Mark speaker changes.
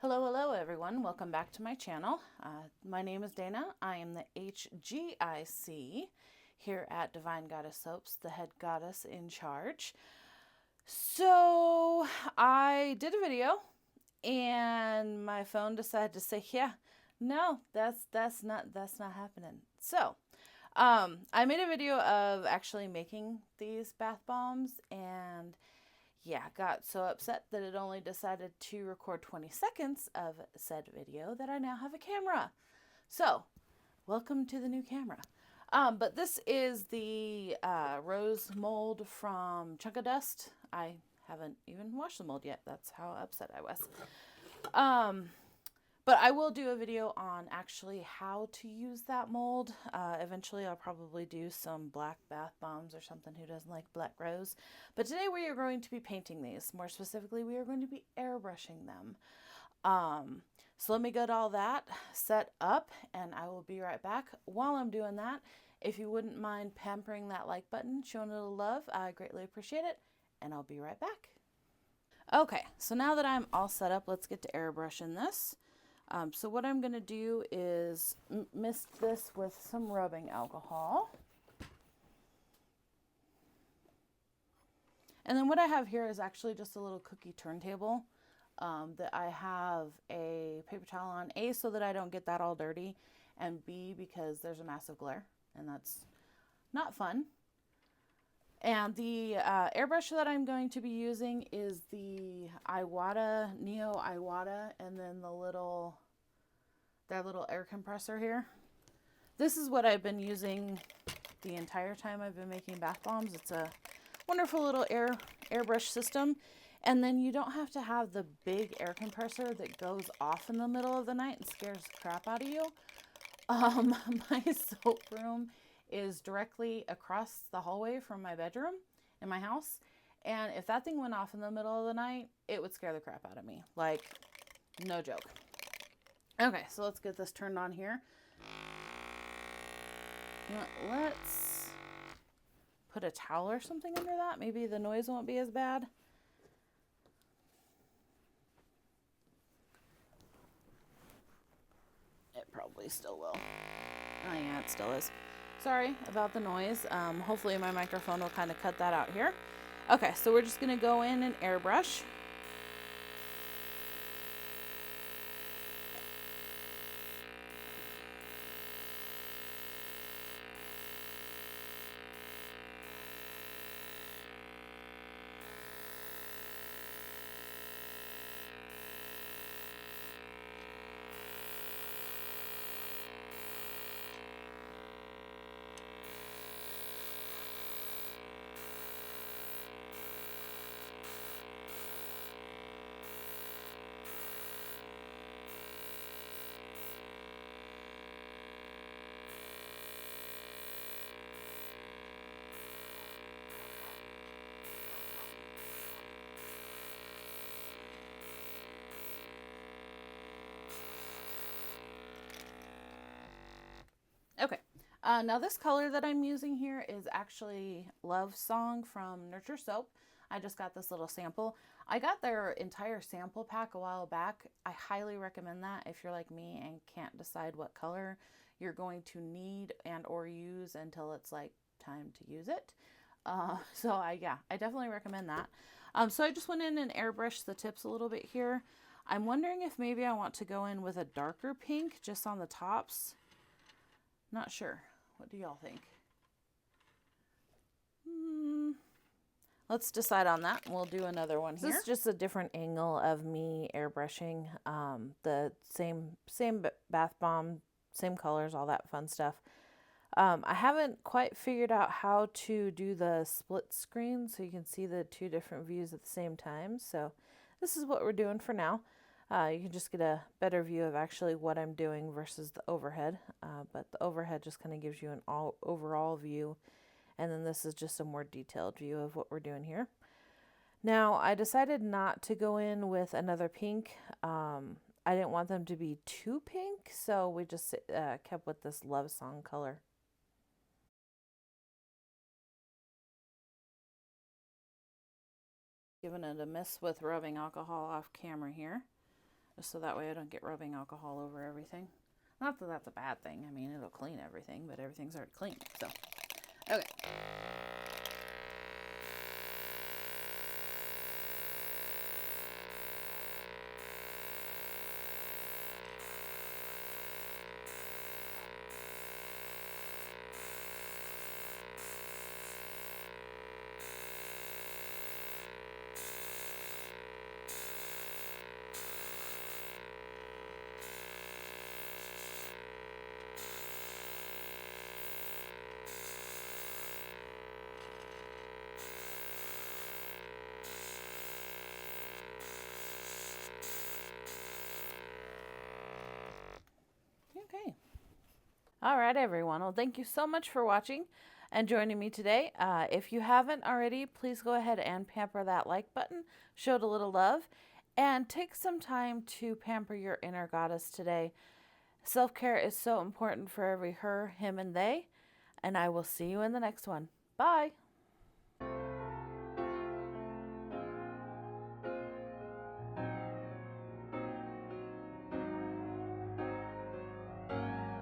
Speaker 1: Hello everyone. Welcome back to my channel. My name is Dana. I am the HGIC here at Divine Goddess Soaps, the head goddess in charge. So I did a video and my phone decided to say, yeah, no, that's not happening. So I made a video of actually making these bath bombs, and yeah, got so upset that it only decided to record 20 seconds of said video that I now have a camera. So, welcome to the new camera. But this is the rose mold from Chunkadust. I haven't even washed the mold yet. That's how upset I was. But I will do a video on actually how to use that mold. Eventually I'll probably do some black bath bombs or something. Who doesn't like black rose? But today we are going to be painting these. More specifically, we are going to be airbrushing them. So let me get all that set up and I will be right back. While I'm doing that, if you wouldn't mind pampering that like button, showing it a little love, I greatly appreciate it. And I'll be right back. Okay, so now that I'm all set up, let's get to airbrushing this. So what I'm going to do is mist this with some rubbing alcohol. And then what I have here is actually just a little cookie turntable that I have a paper towel on, A, so that I don't get that all dirty, and B, because there's a massive glare, and that's not fun. And the airbrush that I'm going to be using is the Iwata, Neo Iwata, and then that little air compressor here. This is what I've been using the entire time I've been making bath bombs. It's a wonderful little airbrush system. And then you don't have to have the big air compressor that goes off in the middle of the night and scares the crap out of you. My soap room is directly across the hallway from my bedroom in my house. And if that thing went off in the middle of the night, it would scare the crap out of me. Like, no joke. Okay, so let's get this turned on here. Let's put a towel or something under that. Maybe the noise won't be as bad. It probably still will. Oh yeah, it still is. Sorry about the noise. Hopefully my microphone will kind of cut that out here. Okay, so we're just going to go in and airbrush. Okay, now this color that I'm using here is actually Love Song from Nurture Soap. I just got this little sample. I got their entire sample pack a while back. I highly recommend that if you're like me and can't decide what color you're going to need and or use until it's like time to use it. Yeah, I definitely recommend that. So I just went in and airbrushed the tips a little bit here. I'm wondering if maybe I want to go in with a darker pink just on the tops. Not sure. What do y'all think? Let's decide on that. We'll do another one here. This is just a different angle of me airbrushing. The same bath bomb, same colors, all that fun stuff. I haven't quite figured out how to do the split screen so you can see the two different views at the same time. So this is what we're doing for now. You can just get a better view of actually what I'm doing versus the overhead. But the overhead just kind of gives you an overall view. And then this is just a more detailed view of what we're doing here. Now, I decided not to go in with another pink. I didn't want them to be too pink, so we just kept with this Love Song color. Giving it a miss with rubbing alcohol off camera here. just so that way I don't get rubbing alcohol over everything. Not that that's a bad thing. I mean, it'll clean everything, but everything's already clean. So, okay. Okay. All right, everyone. Well, thank you so much for watching and joining me today. If you haven't already, please go ahead and pamper that like button. Show it a little love. And take some time to pamper your inner goddess today. Self-care is so important for every her, him, and they. And I will see you in the next one. Bye.